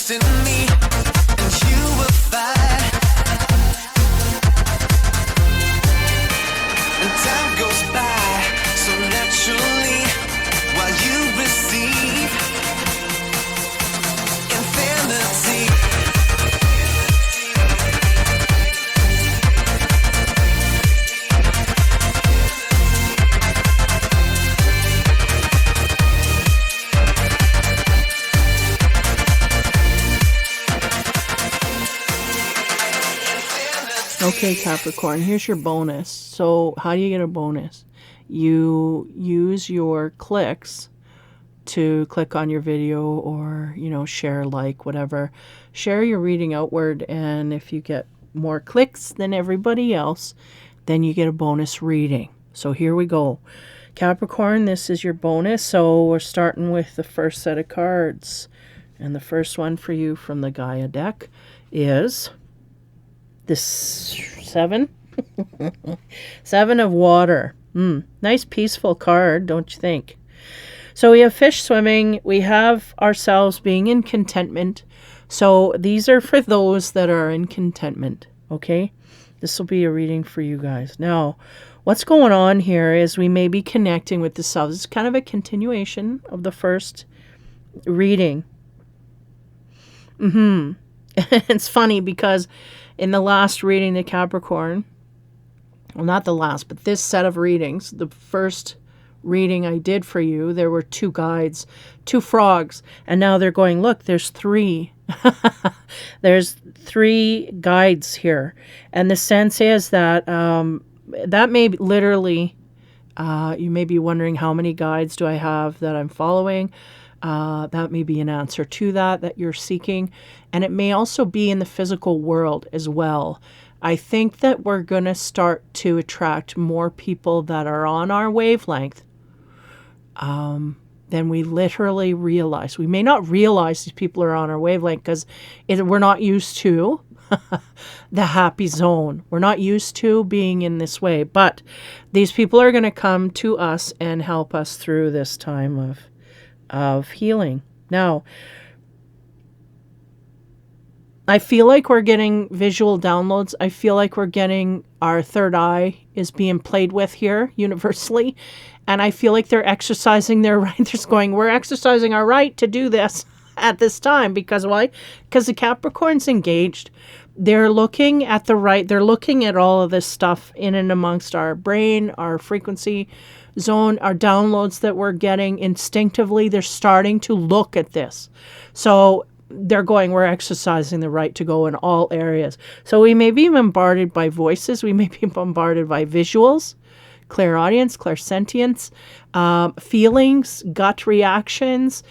trust in me, and you will find. And time goes by so naturally while you receive infinity. Okay, Capricorn, here's your bonus. So how do you get a bonus? You use your clicks to click on your video or, share, like, whatever. Share your reading outward, and if you get more clicks than everybody else, then you get a bonus reading. So here we go. Capricorn, this is your bonus. So we're starting with the first set of cards. And the first one for you from the Gaia deck is this 7. 7 of water. Nice peaceful card, don't you think? So we have fish swimming. We have ourselves being in contentment. So these are for those that are in contentment, okay? This will be a reading for you guys. Now, what's going on here is we may be connecting with the selves. It's kind of a continuation of the first reading. It's funny because in the last reading, the Capricorn, well, not the last, but this set of readings, the first reading I did for you, there were 2 guides, 2 frogs, and now they're going, look, there's 3. There's 3 guides here. And the sense is that that may be literally, you may be wondering, how many guides do I have that I'm following? That may be an answer to that you're seeking. And it may also be in the physical world as well. I think that we're going to start to attract more people that are on our wavelength than we literally realize. We may not realize these people are on our wavelength because we're not used to the happy zone. We're not used to being in this way. But these people are going to come to us and help us through this time of healing. Now, I feel like we're getting visual downloads. I feel like we're getting our third eye is being played with here universally. And I feel like they're exercising their right. They're just going, we're exercising our right to do this at this time. Because why? Because the Capricorn's engaged. They're looking at the right. They're looking at all of this stuff in and amongst our brain, our frequency zone, our downloads that we're getting instinctively. They're starting to look at this. So they're going, we're exercising the right to go in all areas. So we may be bombarded by voices. We may be bombarded by visuals, clairaudience, clairsentience, feelings, gut reactions,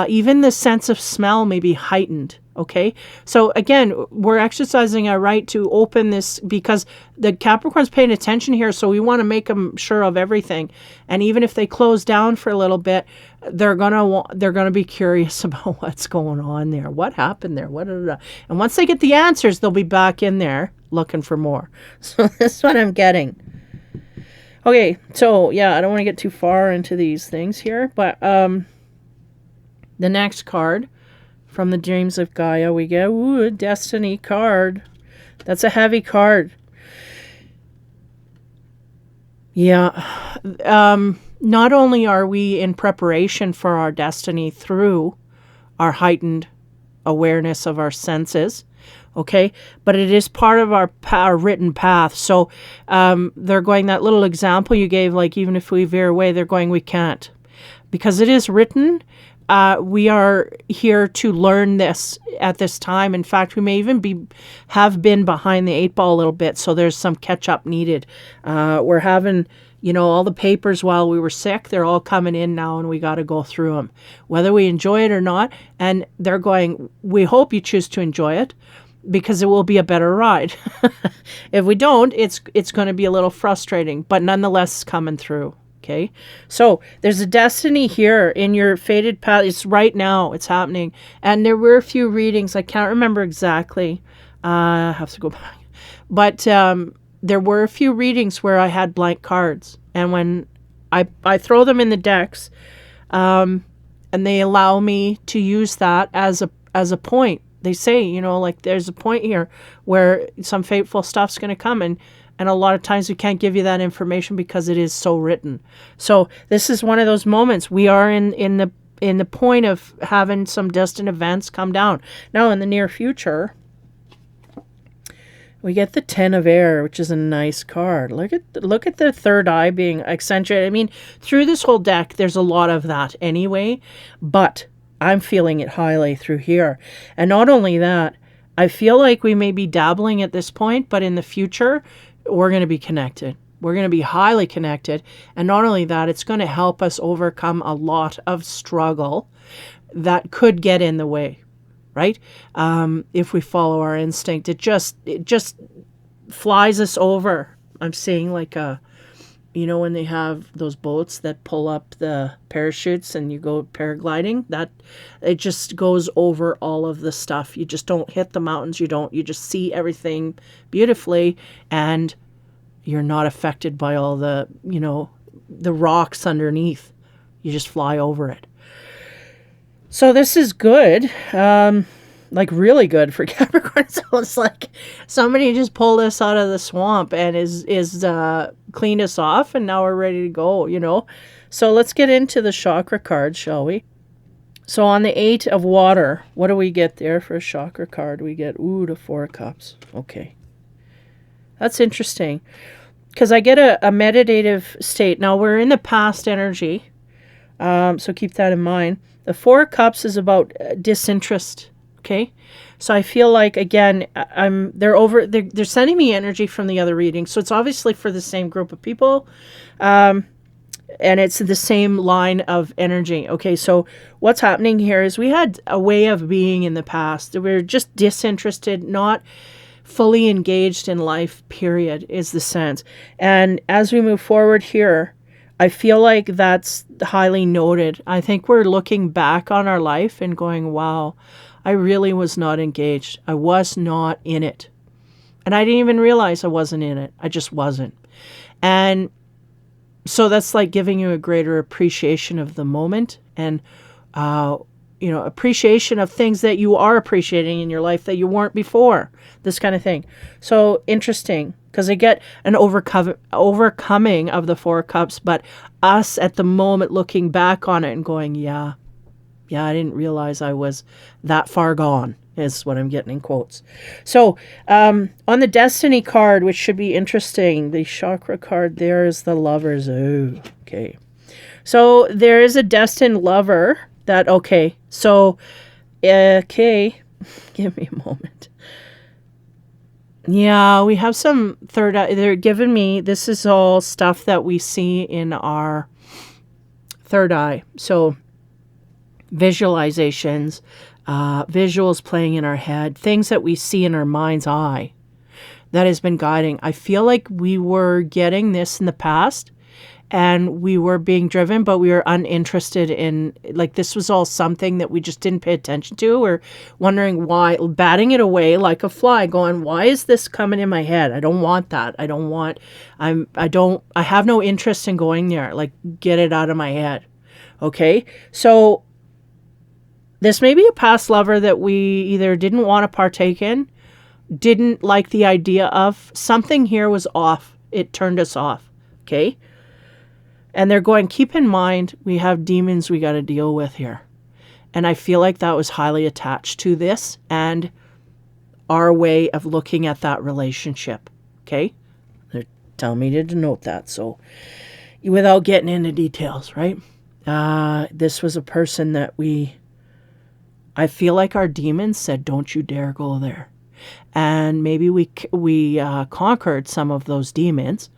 even the sense of smell may be heightened. Okay. So again, we're exercising our right to open this because the Capricorn's paying attention here. So we want to make them sure of everything. And even if they close down for a little bit, they're going to be curious about what's going on there. What happened there? And once they get the answers, they'll be back in there looking for more. So that's what I'm getting. Okay. So yeah, I don't want to get too far into these things here, but, the next card from the Dreams of Gaia, we get a Destiny card. That's a heavy card. Yeah. Not only are we in preparation for our destiny through our heightened awareness of our senses, okay, but it is part of our written path. So they're going, that little example you gave, like even if we veer away, they're going, we can't. Because it is written. We are here to learn this at this time. In fact, we may even have been behind the 8 ball a little bit, so there's some catch up needed. We're having, all the papers while we were sick, they're all coming in now, and we got to go through them, whether we enjoy it or not. And they're going, we hope you choose to enjoy it, because it will be a better ride. If we don't, it's going to be a little frustrating, but nonetheless, it's coming through. Okay, so there's a destiny here in your fated path. It's right now. It's happening. And there were a few readings. I can't remember exactly. I have to go back. But there were a few readings where I had blank cards. And when I throw them in the decks, and they allow me to use that as as a point. They say, you know, like there's a point here where some fateful stuff's going to come, and a lot of times we can't give you that information because it is so written. So this is one of those moments. We are in the point of having some distant events come down. Now in the near future, we get the 10 of air, which is a nice card. Look at the third eye being accentuated. I mean, through this whole deck, there's a lot of that anyway, but I'm feeling it highly through here. And not only that, I feel like we may be dabbling at this point, but in the future, we're going to be connected. We're going to be highly connected. And not only that, it's going to help us overcome a lot of struggle that could get in the way, right? If we follow our instinct, it just flies us over. I'm seeing like you know, when they have those boats that pull up the parachutes and you go paragliding, that it just goes over all of the stuff. You just don't hit the mountains. You just see everything beautifully, and you're not affected by all the, you know, the rocks underneath. You just fly over it. So this is good. Like really good for Capricorn. So it's like somebody just pulled us out of the swamp and is cleaned us off, and now we're ready to go, you know. So let's get into the chakra card, shall we? So on the 8 of water, what do we get there for a chakra card? We get, the 4 of cups. Okay. That's interesting, because I get a meditative state. Now we're in the past energy, so keep that in mind. The 4 of cups is about disinterest. Okay, so I feel like, again, they're sending me energy from the other reading, so it's obviously for the same group of people, and it's the same line of energy. Okay, so what's happening here is we had a way of being in the past. We were just disinterested, not fully engaged in life, period, is the sense. And as we move forward here, I feel like that's highly noted. I think we're looking back on our life and going, wow, I really was not engaged. I was not in it. And I didn't even realize I wasn't in it. I just wasn't. And so that's like giving you a greater appreciation of the moment, and, you know, appreciation of things that you are appreciating in your life that you weren't before, this kind of thing. So interesting, because I get an overcoming of the 4 of cups, but us at the moment looking back on it and going, yeah, I didn't realize I was that far gone, is what I'm getting in quotes. So on the destiny card, which should be interesting, the chakra card there is the lovers. Oh, okay. So there is a destined lover that, okay. So, okay. Give me a moment. Yeah, we have some third eye. They're giving me, this is all stuff that we see in our third eye. So visualizations, visuals playing in our head, things that we see in our mind's eye that has been guiding. I feel like we were getting this in the past and we were being driven, but we were uninterested in, like, this was all something that we just didn't pay attention to. We're wondering why, batting it away like a fly, going, why is this coming in my head? I don't want that. I have no interest in going there. Like, get it out of my head. Okay. So this may be a past lover that we either didn't want to partake in, didn't like the idea of. Something here was off. It turned us off. Okay. And they're going, keep in mind, we have demons we got to deal with here. And I feel like that was highly attached to this and our way of looking at that relationship. Okay. They're telling me to denote that. So without getting into details, right? This was a person that I feel like our demons said, don't you dare go there. And maybe we conquered some of those demons.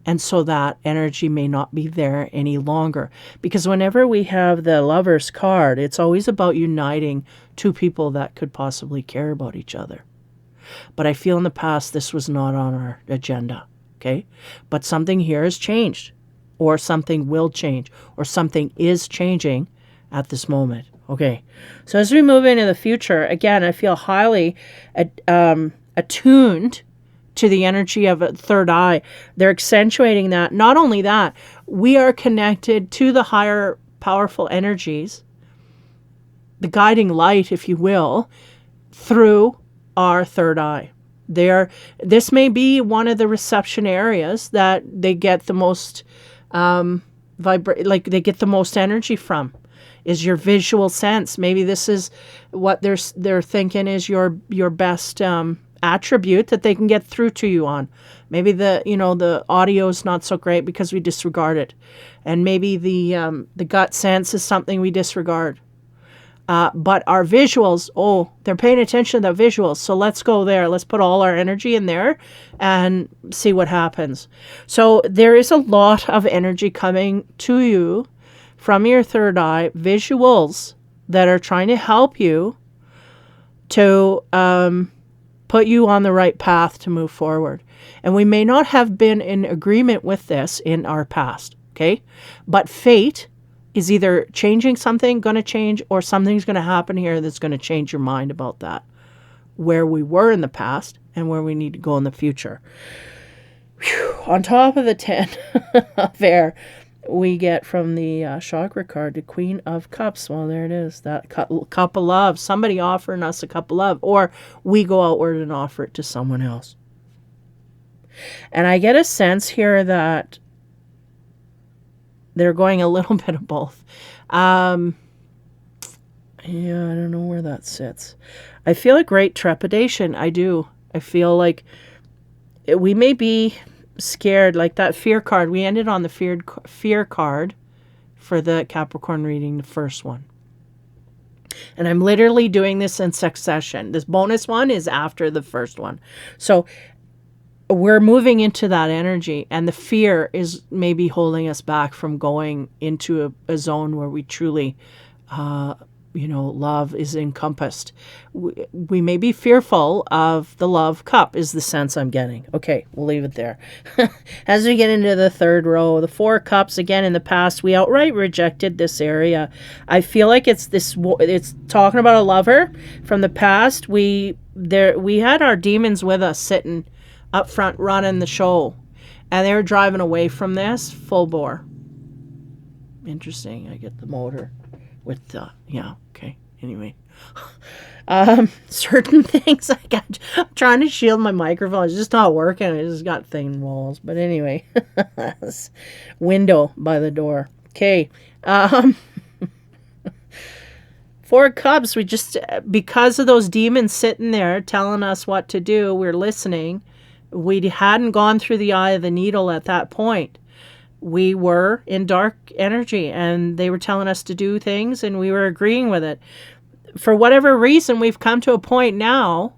And so that energy may not be there any longer. Because whenever we have the Lover's card, it's always about uniting two people that could possibly care about each other. But I feel in the past this was not on our agenda. Okay? But something here has changed. Or something will change. Or something is changing at this moment. Okay, so as we move into the future, again, I feel highly attuned to the energy of a third eye. They're accentuating that. Not only that, we are connected to the higher powerful energies the guiding light, if you will, through our third eye. This may be one of the reception areas that they get the most they get the most energy from, is your visual sense. Maybe this is what they're thinking is your best attribute that they can get through to you on. Maybe the audio is not so great because we disregard it, and maybe the gut sense is something we disregard. But our visuals, they're paying attention to the visuals. So let's go there. Let's put all our energy in there and see what happens. So there is a lot of energy coming to you from your third eye, visuals that are trying to help you to put you on the right path to move forward. And we may not have been in agreement with this in our past, okay? But fate is either changing something, going to change, or something's going to happen here that's going to change your mind about that, where we were in the past and where we need to go in the future. Whew. On top of the 10 of air, we get from the chakra card, the Queen of Cups. Well, there it is, that cup of love. Somebody offering us a cup of love, or we go outward and offer it to someone else. And I get a sense here that they're going a little bit of both. Yeah, I don't know where that sits. I feel a great trepidation. I do. I feel like we may be scared, like that fear card. We ended on the fear card for the Capricorn reading, the first one. And I'm literally doing this in succession. This bonus one is after the first one. So we're moving into that energy, and the fear is maybe holding us back from going into a zone where we truly, love is encompassed. We may be fearful of the love cup, is the sense I'm getting. Okay, we'll leave it there. As we get into the third row, the 4 cups, again, in the past, we outright rejected this area. I feel like it's talking about a lover from the past. We had our demons with us sitting up front running the show, and they were driving away from this full bore. Interesting. I get the motor with the okay, anyway. Certain things I'm trying to shield my microphone, it's just not working. I just got thin walls, but anyway. Window by the door. Okay. 4 cups, we just, because of those demons sitting there telling us what to do, we're listening. We hadn't gone through the eye of the needle at that point. We were in dark energy, and they were telling us to do things, and we were agreeing with it. For whatever reason, we've come to a point now,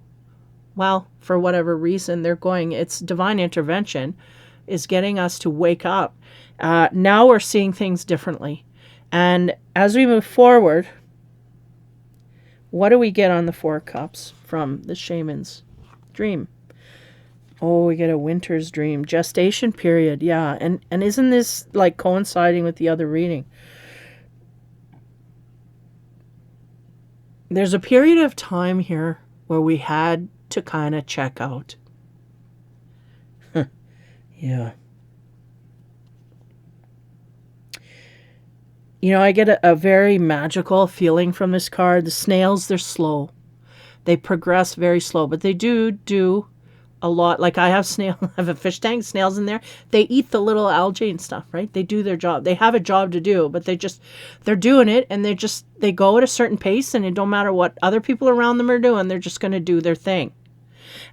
for whatever reason, it's divine intervention is getting us to wake up. Now we're seeing things differently. And as we move forward, what do we get on the 4 cups from the shaman's dream? Oh, we get a winter's dream. Gestation period, yeah. And isn't this like coinciding with the other reading? There's a period of time here where we had to kind of check out. Yeah. I get a very magical feeling from this card. The snails, they're slow. They progress very slow, but they do a lot. Like I have I have a fish tank, snails in there. They eat the little algae and stuff, right? They do their job. They have a job to do, but they're doing it, and they go at a certain pace, and it don't matter what other people around them are doing. They're just going to do their thing.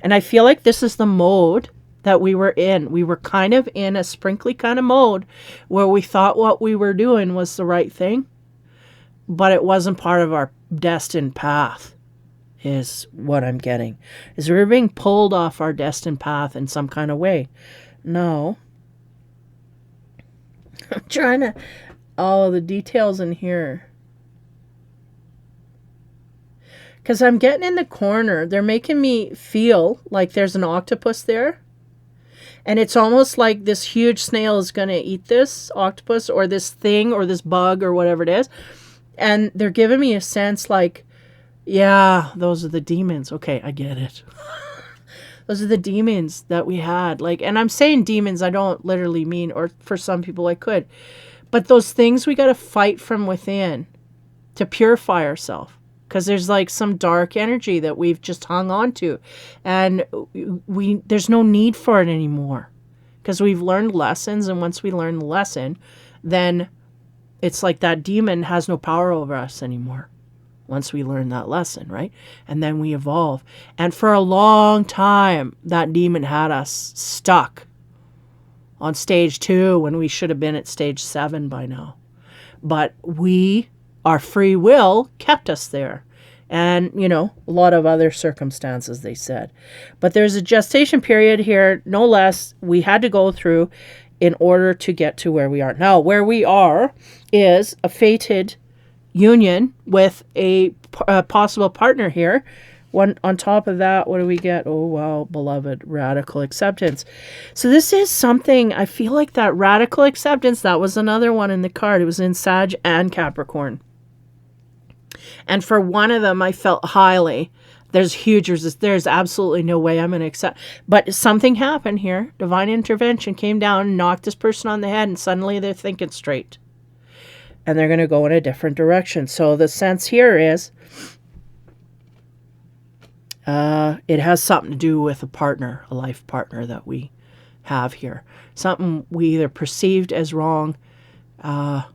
And I feel like this is the mode that we were in. We were kind of in a sprinkly kind of mode where we thought what we were doing was the right thing, but it wasn't part of our destined path. Is what I'm getting. Is we're being pulled off our destined path in some kind of way. No. I'm trying to... Oh, the details in here. Because I'm getting in the corner. They're making me feel like there's an octopus there. And it's almost like this huge snail is going to eat this octopus or this thing or this bug or whatever it is. And they're giving me a sense like, yeah, those are the demons. Okay, I get it. Those are the demons that we had. And I'm saying demons, I don't literally mean, or for some people I could. But those things we got to fight from within to purify ourselves. because there's like some dark energy that we've just hung on to, and there's no need for it anymore because we've learned lessons, and once we learn the lesson, then it's like that demon has no power over us anymore once we learn that lesson, right? And then we evolve. And for a long time, that demon had us stuck on stage 2 when we should have been at stage 7 by now. But our free will kept us there. And, a lot of other circumstances, they said. But there's a gestation period here, no less, we had to go through in order to get to where we are. Now, where we are is a fated union with a possible partner here. One on top of that, what do we get? Oh, wow, beloved, radical acceptance. So this is something, I feel like that radical acceptance, that was another one in the card. It was in Sag and Capricorn. And for one of them, I felt highly. There's huge resistance. There's absolutely no way I'm going to accept. But something happened here. Divine intervention came down and knocked this person on the head, and suddenly they're thinking straight. And they're going to go in a different direction. So the sense here is it has something to do with a partner, a life partner that we have here. Something we either perceived as wrong, that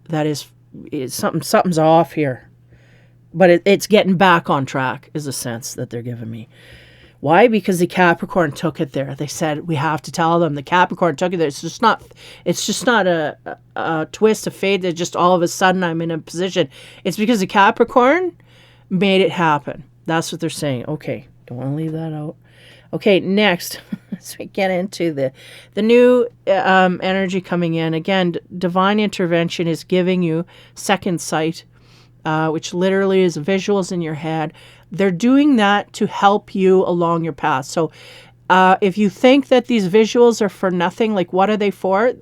is something's off here. But it's getting back on track is a sense that they're giving me. Why? Because the Capricorn took it there. They said we have to tell them the Capricorn took it there. It's just not a twist of fate that just all of a sudden I'm in a position. It's because the Capricorn made it happen. That's what they're saying. Okay, don't want to leave that out. Okay, next, as we get into the new energy coming in, again, divine intervention is giving you second sight, which literally is visuals in your head. They're doing that to help you along your path. So if you think that these visuals are for nothing, like what are they for?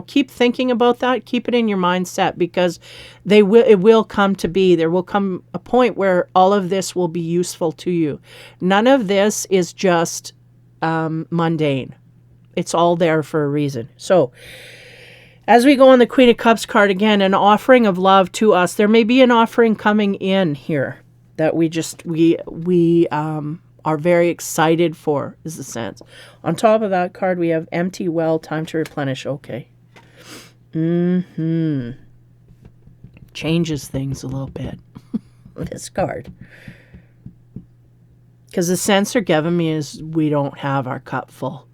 Keep thinking about that. Keep it in your mindset because it will come to be. There will come a point where all of this will be useful to you. None of this is just mundane. It's all there for a reason. So as we go on the Queen of Cups card again, an offering of love to us. There may be an offering coming in here that we are very excited for, is the sense. On top of that card, we have empty well, time to replenish. Okay. Changes things a little bit. This card. Because the sense they're giving me is we don't have our cup full.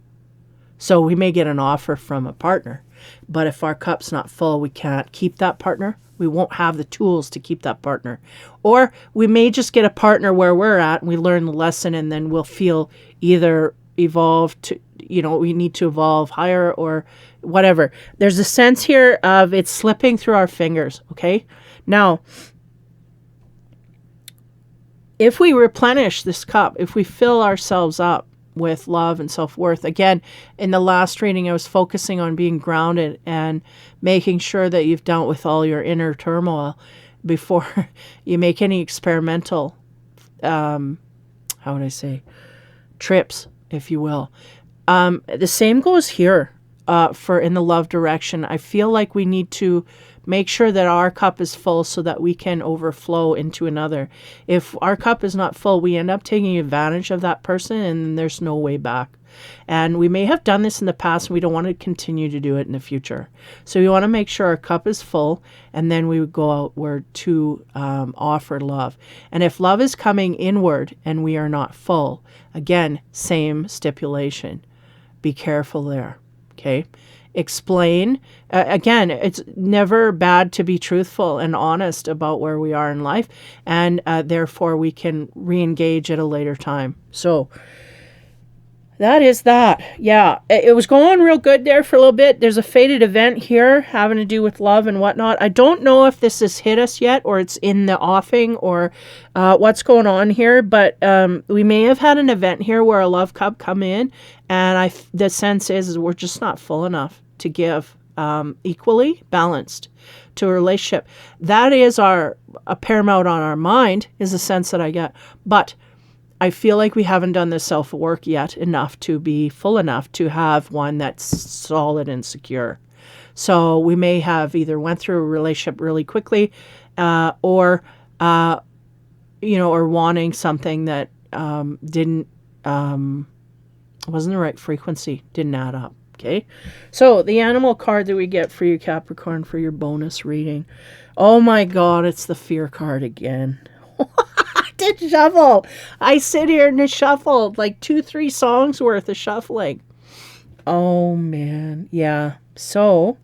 So we may get an offer from a partner, but if our cup's not full, we can't keep that partner. We won't have the tools to keep that partner. Or we may just get a partner where we're at and we learn the lesson and then we'll feel either evolved to, we need to evolve higher or whatever. There's a sense here of it's slipping through our fingers, okay? Now, if we replenish this cup, if we fill ourselves up with love and self-worth. Again, in the last reading, I was focusing on being grounded and making sure that you've dealt with all your inner turmoil before you make any experimental, trips, if you will. The same goes here for in the love direction. I feel like we need to make sure that our cup is full so that we can overflow into another. If our cup is not full, we end up taking advantage of that person and there's no way back. And we may have done this in the past and we don't want to continue to do it in the future. So we want to make sure our cup is full and then we would go outward to offer love. And if love is coming inward and we are not full, again, same stipulation. Be careful there, okay? Explain. Again, it's never bad to be truthful and honest about where we are in life, and therefore we can re-engage at a later time. So that is that. Yeah, it was going real good there for a little bit. There's a fated event here having to do with love and whatnot. I don't know if this has hit us yet or it's in the offing or what's going on here, but we may have had an event here where a love cup come in, and the sense is we're just not full enough to give equally balanced to a relationship. That is a paramount on our mind, is the sense that I get. But I feel like we haven't done the self-work yet enough to be full enough to have one that's solid and secure. So we may have either went through a relationship really quickly or or wanting something that didn't wasn't the right frequency, didn't add up. Okay, so the animal card that we get for you, Capricorn, for your bonus reading. Oh my God, it's the fear card again. I did shuffle. I sit here and shuffle like 2-3 songs worth of shuffling. Oh man, yeah. So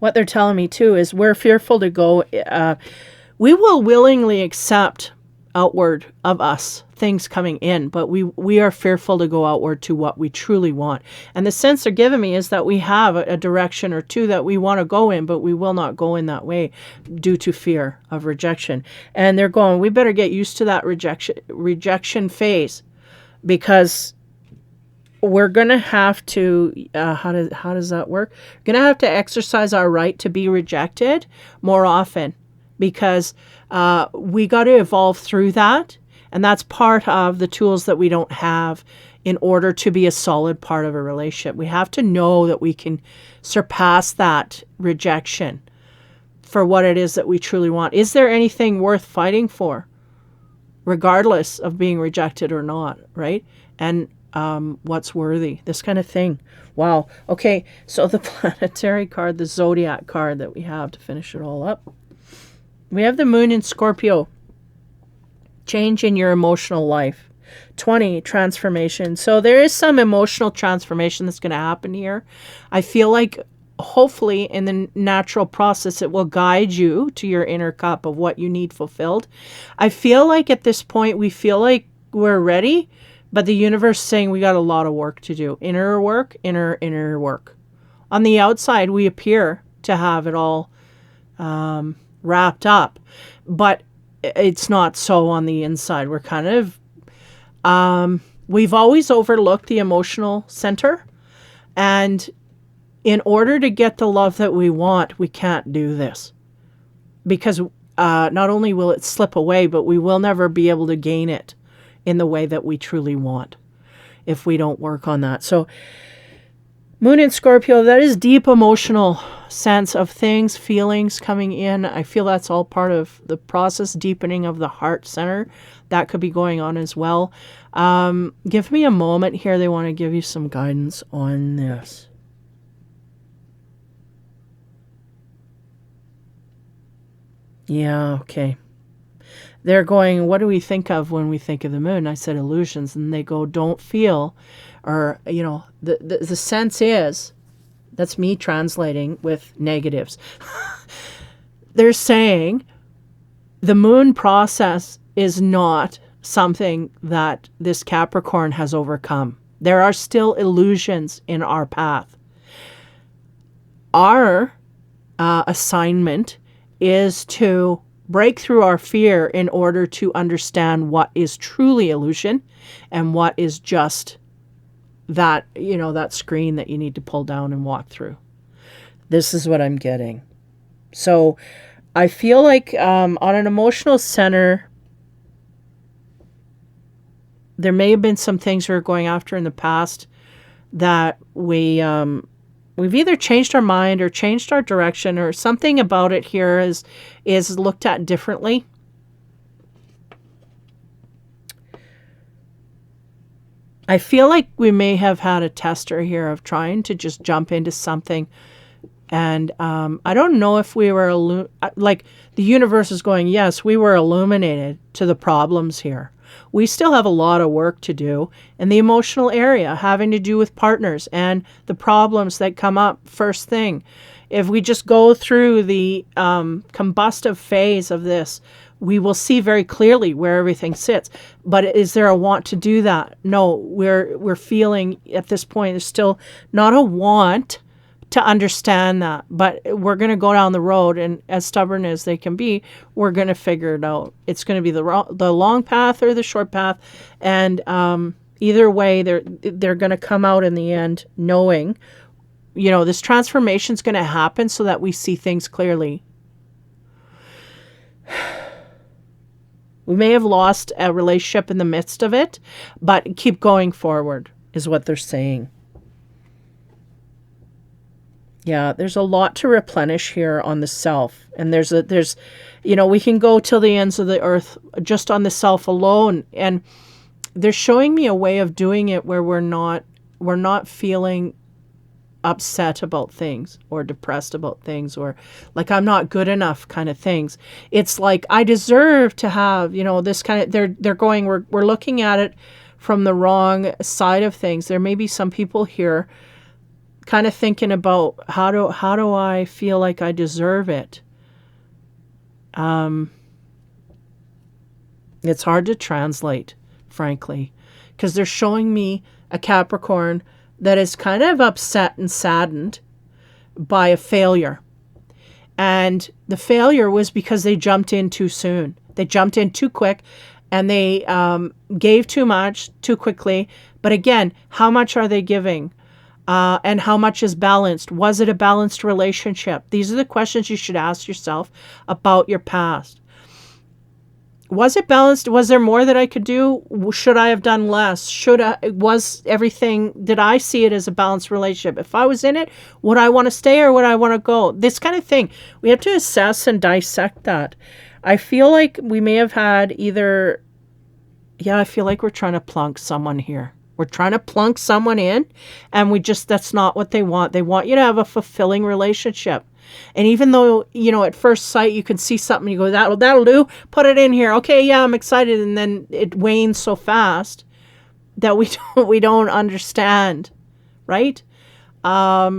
what they're telling me too is we're fearful to go. We will willingly accept outward of us things coming in, but we are fearful to go outward to what we truly want. And the sense they're giving me is that we have a direction or two that we want to go in, but we will not go in that way due to fear of rejection. And they're going, we better get used to that rejection phase, because we're going to have to, how does that work? We're going to have to exercise our right to be rejected more often, because we got to evolve through that. And that's part of the tools that we don't have in order to be a solid part of a relationship. We have to know that we can surpass that rejection for what it is that we truly want. Is there anything worth fighting for, regardless of being rejected or not, right? And what's worthy, this kind of thing. Wow. Okay, so the planetary card, the zodiac card that we have to finish it all up. We have the moon in Scorpio. Change in your emotional life. 20, transformation. So there is some emotional transformation that's going to happen here. I feel like hopefully in the natural process it will guide you to your inner cup of what you need fulfilled. I feel like at this point we feel like we're ready, but the universe is saying we got a lot of work to do. Inner work, inner work. On the outside we appear to have it all wrapped up, but it's not so on the inside. We're kind of, we've always overlooked the emotional center. And in order to get the love that we want, we can't do this. Because not only will it slip away, but we will never be able to gain it in the way that we truly want if we don't work on that. So moon in Scorpio, that is deep emotional sense of things, feelings coming in. I feel that's all part of the process, deepening of the heart center. That could be going on as well. Give me a moment here. They want to give you some guidance on this. Yeah, okay. They're going, what do we think of when we think of the moon? I said illusions, and they go, don't feel, or, the sense is, that's me translating with negatives. They're saying the moon process is not something that this Capricorn has overcome. There are still illusions in our path. Our assignment is to break through our fear in order to understand what is truly illusion and what is just that, that screen that you need to pull down and walk through. This is what I'm getting. So I feel like on an emotional center, there may have been some things we were going after in the past that we've either changed our mind or changed our direction, or something about it here is looked at differently. I feel like we may have had a tester here of trying to just jump into something. And I don't know if we were, like the universe is going, yes, we were illuminated to the problems here. We still have a lot of work to do in the emotional area, having to do with partners and the problems that come up first thing. If we just go through the combustive phase of this, we will see very clearly where everything sits. But is there a want to do that? No, we're feeling at this point there's still not a want to understand that, but we're going to go down the road, and as stubborn as they can be, we're going to figure it out. It's going to be the long path or the short path, and either way, they're going to come out in the end knowing, this transformation is going to happen so that we see things clearly. We may have lost a relationship in the midst of it, but keep going forward is what they're saying. Yeah, there's a lot to replenish here on the self. And there's, we can go till the ends of the earth just on the self alone. And they're showing me a way of doing it where we're not feeling upset about things or depressed about things or like I'm not good enough kind of things. It's like I deserve to have, this kind of, they're going, we're looking at it from the wrong side of things. There may be some people here kind of thinking about how do I feel like I deserve it? It's hard to translate, frankly, because they're showing me a Capricorn that is kind of upset and saddened by a failure. And the failure was because they jumped in too soon. They jumped in too quick and they gave too much too quickly. But again, how much are they giving? And how much is balanced? Was it a balanced relationship? These are the questions you should ask yourself about your past. Was it balanced? Was there more that I could do? Should I have done less? Did I see it as a balanced relationship? If I was in it, would I want to stay or would I want to go? This kind of thing. We have to assess and dissect that. I feel like we may have had I feel like we're trying to plunk someone here. We're trying to plunk someone in and that's not what they want. They want you to have a fulfilling relationship. And even though, at first sight, you can see something, you go, that'll do, put it in here. Okay, yeah, I'm excited. And then it wanes so fast that we don't understand, right? Yeah,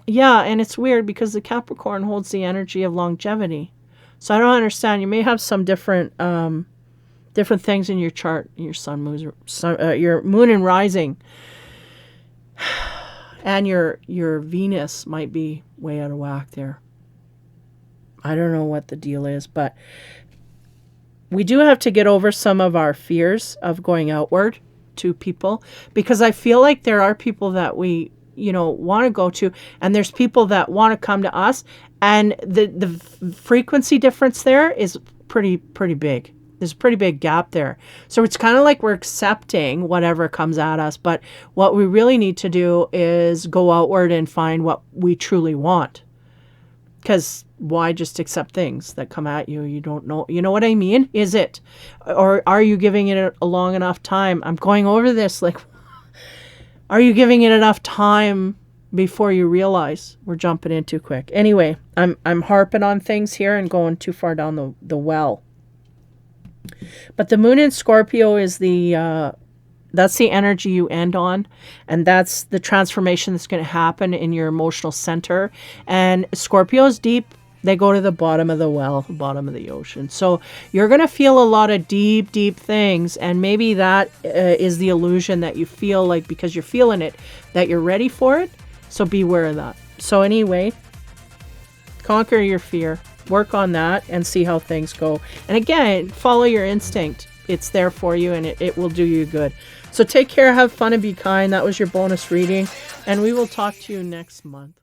and it's weird because the Capricorn holds the energy of longevity. So I don't understand. You may have some different things in your chart, your your moon and rising. And your Venus might be way out of whack there. I don't know what the deal is, but we do have to get over some of our fears of going outward to people, because I feel like there are people that we, want to go to, and there's people that want to come to us, and the frequency difference there is pretty big. There's a pretty big gap there. So it's kind of like we're accepting whatever comes at us. But what we really need to do is go outward and find what we truly want. Because why just accept things that come at you? You don't know. You know what I mean? Is it? Or are you giving it a long enough time? I'm going over this. Like, are you giving it enough time before you realize we're jumping in too quick? Anyway, I'm harping on things here and going too far down the well. But the moon in Scorpio is that's the energy you end on, and that's the transformation that's going to happen in your emotional center. And Scorpio is deep. They go to the bottom of the well, the bottom of the ocean. So you're going to feel a lot of deep things, and maybe that is the illusion that you feel like, because you're feeling it, that you're ready for it. So beware of that. So anyway, conquer your fear. Work on that and see how things go. And again, follow your instinct. It's there for you and it will do you good. So take care, have fun, and be kind. That was your bonus reading. And we will talk to you next month.